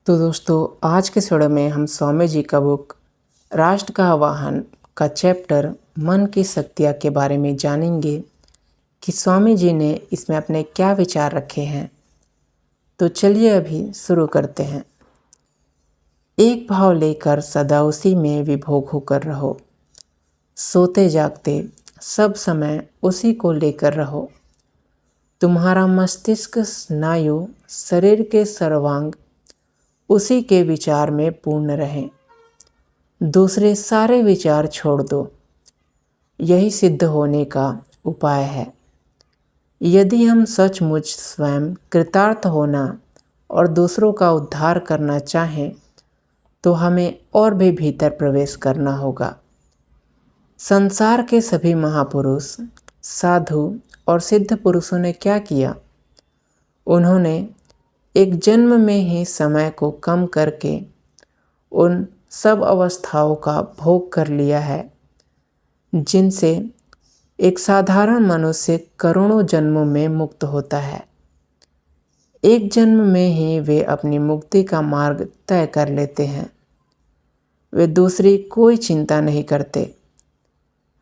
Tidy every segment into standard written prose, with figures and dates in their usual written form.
तो दोस्तों, आज के वीडियो में हम स्वामी जी का बुक राष्ट्र का आह्वान का चैप्टर मन की शक्तियाँ के बारे में जानेंगे कि स्वामी जी ने इसमें अपने क्या विचार रखे हैं। तो चलिए अभी शुरू करते हैं। एक भाव लेकर सदा उसी में विभोग होकर रहो, सोते जागते सब समय उसी को लेकर रहो। तुम्हारा मस्तिष्क स्नायु शरीर के सर्वांग उसी के विचार में पूर्ण रहें। दूसरे सारे विचार छोड़ दो, यही सिद्ध होने का उपाय है। यदि हम सचमुच स्वयं कृतार्थ होना और दूसरों का उद्धार करना चाहें तो हमें और भी भीतर प्रवेश करना होगा। संसार के सभी महापुरुष, साधु और सिद्ध पुरुषों ने क्या किया? उन्होंने एक जन्म में ही समय को कम करके उन सब अवस्थाओं का भोग कर लिया है जिनसे एक साधारण मनुष्य करोड़ों जन्मों में मुक्त होता है। एक जन्म में ही वे अपनी मुक्ति का मार्ग तय कर लेते हैं। वे दूसरी कोई चिंता नहीं करते,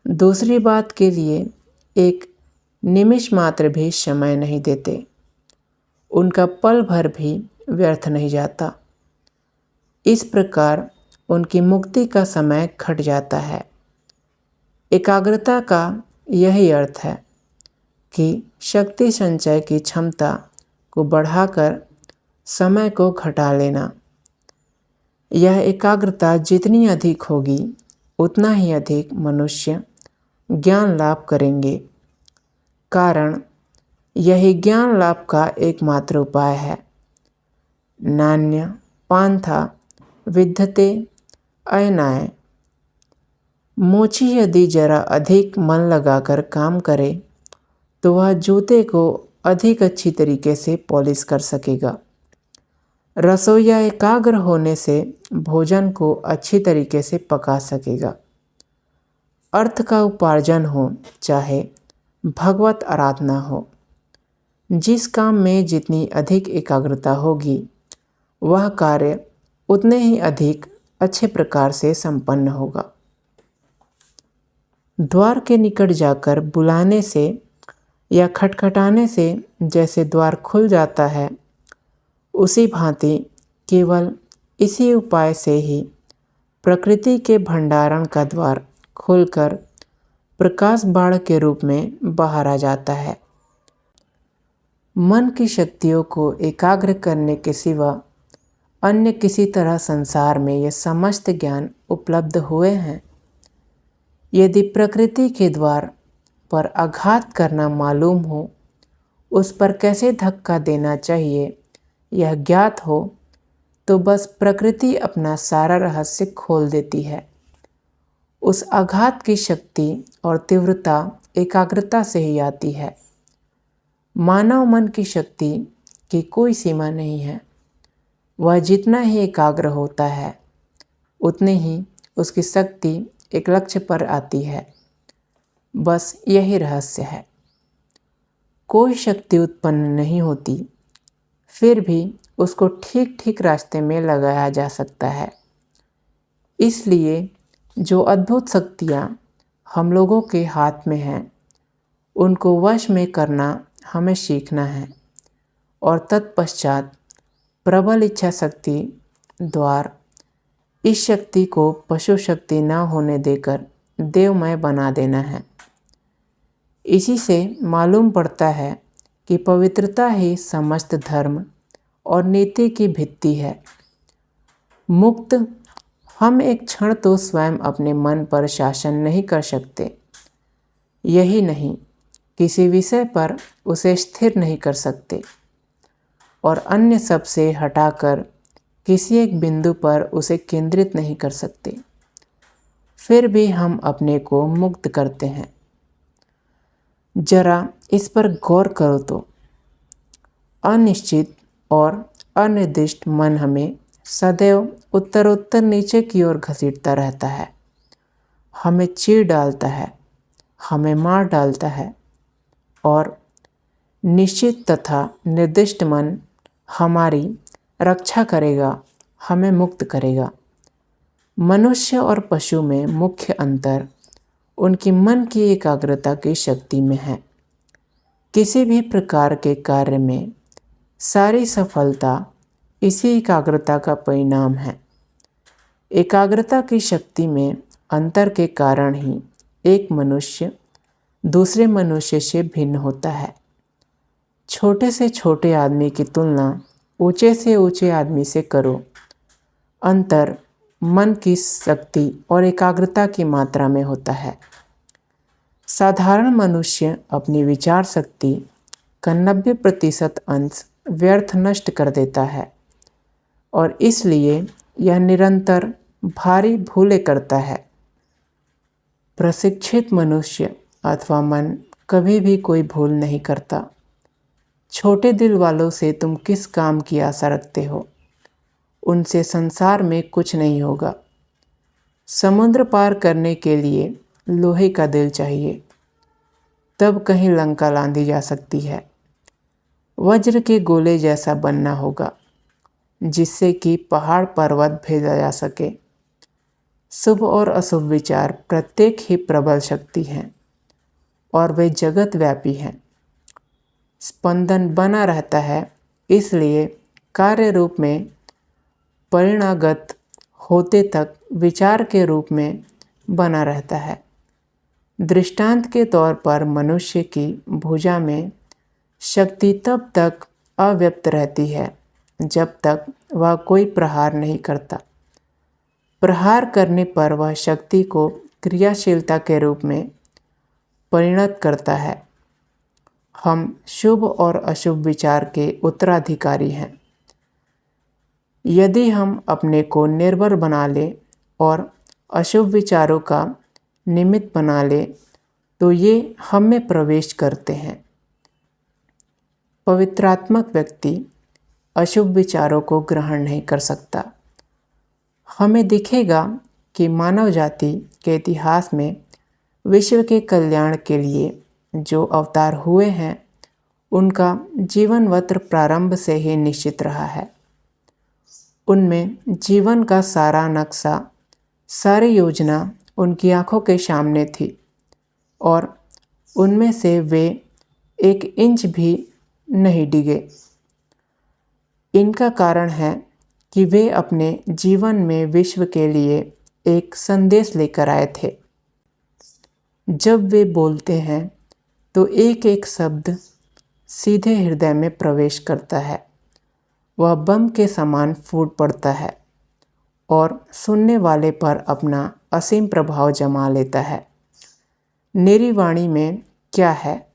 दूसरी बात के लिए एक निमिष मात्र भी समय नहीं देते। उनका पल भर भी व्यर्थ नहीं जाता। इस प्रकार उनकी मुक्ति का समय घट जाता है। एकाग्रता का यही अर्थ है कि शक्ति संचय की क्षमता को बढ़ाकर समय को घटा लेना। यह एकाग्रता जितनी अधिक होगी उतना ही अधिक मनुष्य ज्ञान लाभ करेंगे, कारण यही ज्ञान लाभ का एकमात्र उपाय है। नान्य पांथा विद्यते अयनाय। मोची यदि जरा अधिक मन लगाकर काम करे तो वह जूते को अधिक अच्छी तरीके से पॉलिश कर सकेगा। रसोइया एकाग्र होने से भोजन को अच्छी तरीके से पका सकेगा। अर्थ का उपार्जन हो चाहे भगवत आराधना हो, जिस काम में जितनी अधिक एकाग्रता होगी वह कार्य उतने ही अधिक अच्छे प्रकार से संपन्न होगा। द्वार के निकट जाकर बुलाने से या खटखटाने से जैसे द्वार खुल जाता है, उसी भांति केवल इसी उपाय से ही प्रकृति के भंडारण का द्वार खोलकर प्रकाश बाण के रूप में बाहर आ जाता है। मन की शक्तियों को एकाग्र करने के सिवा अन्य किसी तरह संसार में ये समस्त ज्ञान उपलब्ध हुए हैं। यदि प्रकृति के द्वार पर आघात करना मालूम हो, उस पर कैसे धक्का देना चाहिए यह ज्ञात हो, तो बस प्रकृति अपना सारा रहस्य खोल देती है। उस आघात की शक्ति और तीव्रता एकाग्रता से ही आती है। मानव मन की शक्ति की कोई सीमा नहीं है। वह जितना ही एकाग्र होता है उतनी ही उसकी शक्ति एक लक्ष्य पर आती है। बस यही रहस्य है। कोई शक्ति उत्पन्न नहीं होती, फिर भी उसको ठीक ठीक रास्ते में लगाया जा सकता है। इसलिए जो अद्भुत शक्तियाँ हम लोगों के हाथ में हैं, उनको वश में करना हमें सीखना है और तत्पश्चात प्रबल इच्छा शक्ति द्वारा इस शक्ति को पशु शक्ति न होने देकर देवमय बना देना है। इसी से मालूम पड़ता है कि पवित्रता ही समस्त धर्म और नीति की भित्ति है। मुक्त हम एक क्षण तो स्वयं अपने मन पर शासन नहीं कर सकते। यही नहीं, किसी विषय पर उसे स्थिर नहीं कर सकते और अन्य सब से हटाकर किसी एक बिंदु पर उसे केंद्रित नहीं कर सकते। फिर भी हम अपने को मुक्त करते हैं। जरा इस पर गौर करो तो अनिश्चित और अनिर्दिष्ट मन हमें सदैव उत्तरोत्तर नीचे की ओर घसीटता रहता है। हमें चीर डालता है, हमें मार डालता है और निश्चित तथा निर्दिष्ट मन हमारी रक्षा करेगा हमें मुक्त करेगा। मनुष्य और पशु में मुख्य अंतर उनकी मन की एकाग्रता की शक्ति में है। किसी भी प्रकार के कार्य में सारी सफलता इसी एकाग्रता का परिणाम है। एकाग्रता की शक्ति में अंतर के कारण ही एक मनुष्य दूसरे मनुष्य से भिन्न होता है। छोटे से छोटे आदमी की तुलना ऊंचे से ऊंचे आदमी से करो। अंतर मन की शक्ति और एकाग्रता की मात्रा में होता है। साधारण मनुष्य अपनी विचार शक्ति का 90% अंश व्यर्थ नष्ट कर देता है और इसलिए यह निरंतर भारी भूलें करता है। प्रशिक्षित मनुष्य अथवा मन कभी भी कोई भूल नहीं करता। छोटे दिल वालों से तुम किस काम की आशा रखते हो? उनसे संसार में कुछ नहीं होगा। समुद्र पार करने के लिए लोहे का दिल चाहिए, तब कहीं लंका लांघी जा सकती है। वज्र के गोले जैसा बनना होगा जिससे कि पहाड़ पर्वत भेजा जा सके। शुभ और अशुभ विचार प्रत्येक ही प्रबल शक्ति हैं और वे जगत व्यापी हैं। स्पंदन बना रहता है, इसलिए कार्य रूप में परिणागत होते तक विचार के रूप में बना रहता है। दृष्टांत के तौर पर मनुष्य की भुजा में शक्ति तब तक अव्यक्त रहती है जब तक वह कोई प्रहार नहीं करता। प्रहार करने पर वह शक्ति को क्रियाशीलता के रूप में परिणत करता है। हम शुभ और अशुभ विचार के उत्तराधिकारी हैं। यदि हम अपने को निर्बल बना लें और अशुभ विचारों का निमित्त बना लें तो ये हम में प्रवेश करते हैं। पवित्रात्मक व्यक्ति अशुभ विचारों को ग्रहण नहीं कर सकता। हमें दिखेगा कि मानव जाति के इतिहास में विश्व के कल्याण के लिए जो अवतार हुए हैं उनका जीवनवत्र प्रारंभ से ही निश्चित रहा है। उनमें जीवन का सारा नक्शा, सारी योजना उनकी आंखों के सामने थी और उनमें से वे 1 इंच भी नहीं डिगे। इनका कारण है कि वे अपने जीवन में विश्व के लिए एक संदेश लेकर आए थे। जब वे बोलते हैं तो एक एक शब्द सीधे हृदय में प्रवेश करता है। वह बम के समान फूट पड़ता है और सुनने वाले पर अपना असीम प्रभाव जमा लेता है। मेरी वाणी में क्या है?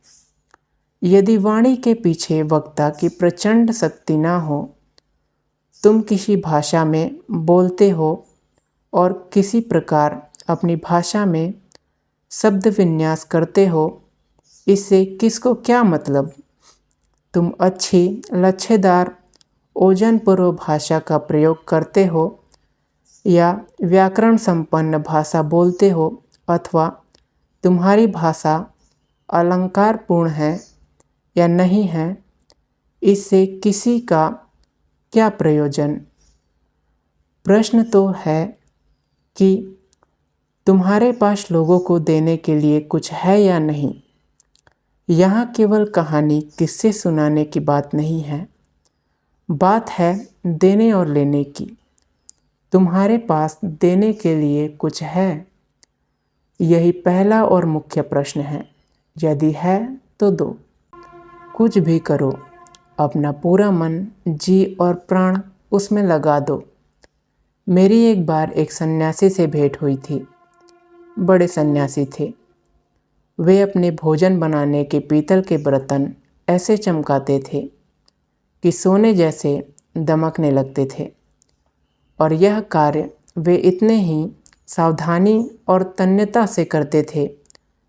यदि वाणी के पीछे वक्ता की प्रचंड शक्ति ना हो, तुम किसी भाषा में बोलते हो और किसी प्रकार अपनी भाषा में शब्द विन्यास करते हो, इससे किसको क्या मतलब? तुम अच्छी लच्छेदार ओजनपूर्व भाषा का प्रयोग करते हो या व्याकरण संपन्न भाषा बोलते हो अथवा तुम्हारी भाषा अलंकारपूर्ण है या नहीं है, इससे किसी का क्या प्रयोजन? प्रश्न तो है कि तुम्हारे पास लोगों को देने के लिए कुछ है या नहीं। यहाँ केवल कहानी किस्से सुनाने की बात नहीं है, बात है देने और लेने की। तुम्हारे पास देने के लिए कुछ है? यही पहला और मुख्य प्रश्न है। यदि है तो दो। कुछ भी करो, अपना पूरा मन, जी और प्राण उसमें लगा दो। मेरी एक बार एक सन्यासी से भेंट हुई थी। बड़े सन्यासी थे। वे अपने भोजन बनाने के पीतल के बर्तन ऐसे चमकाते थे कि सोने जैसे दमकने लगते थे और यह कार्य वे इतने ही सावधानी और तन्यता से करते थे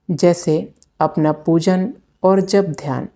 जैसे अपना पूजन और जप ध्यान।